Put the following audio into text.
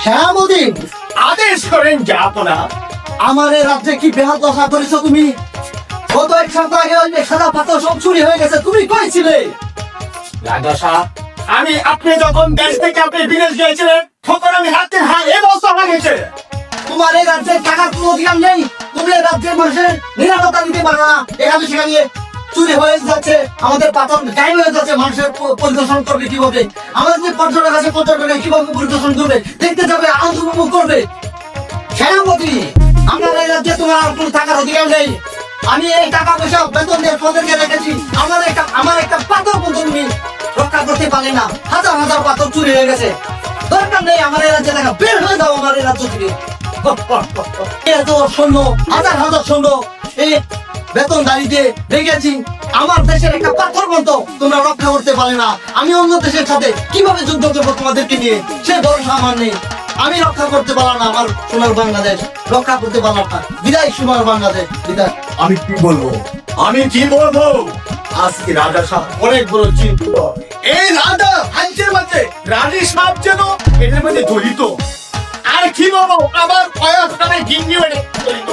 শ্যামুদ্দিন, আদেশ করেন জাহাপনা। আমার এই রাজ্যে কি বেহাল দশা করেছো তুমি? গত এক সপ্তাহ আগে ওই যে সাদা পাথর সব চুরি হয়ে গেছে, তুমি কই ছিলে? রাজা সাহেব, আপনি যখন দেশ থেকে আপনি বিদেশ গিয়েছিলেন তখন আমি হাতে হাত এই বস্তা লাগিয়েছে। তোমার এই রাজ্যের টাকার কোনো অধিকার নেই। তুমি এই রাজ্যের মানুষের নিরাপত্তা দিতে পারো না। এখানে সেখানে চুরি হয়ে যাচ্ছে, আমাদের পাথর গায়ে হয়ে যাচ্ছে। মানুষের পরিদর্শন করবে কিভাবে? আমাদের যে পর্যটক আছে, পর্যটকে কিভাবে পরিদর্শন করবে? দেখতে যাবে, আনন্দ উপভোগ করবে। সেনাপতি, আমার এই রাজ্যে তোমার আর কোনো টাকার অধিকার নেই। আমি এই টাকা পয়সা বেতন দিয়ে তোদেরকে রেখেছি। আমার একটা পাথর পর্যন্ত তুমি রক্ষা করতে পারলে না। হাজার হাজার পাথর চুরি হয়ে গেছে। দরকার নেই আমার এই রাজ্যে টাকা। বের হয়ে যাও আমার এই রাজ্য থেকে। এত সৈন্য, হাজার হাজার সৈন্য এই বেতন দাঁড়িয়ে রেখেছি। আমার দেশের একটা পাথর মতো তোমরা রক্ষা করতে পারে না। আমি অন্য দেশের সাথে কিভাবে যুদ্ধ করবো তোমাদেরকে নিয়ে, সে ভরসা আমার নেই। আমি রক্ষা করতে পারলাম না আমার সোনার বাংলাদেশ, রক্ষা করতে পারলাম না। বিদায় সোনার বাংলাদেশ, বিদায়। আমি কি বলবো? আজকে রাজা সাহেব অনেক বড় চিন্তিত। এই রাজা রাজ্যের মধ্যে রানী সাহেব যেন এদের মধ্যে জড়িত। আর কি বলবো, আমার বয়স নামে গিন্নি জড়িত।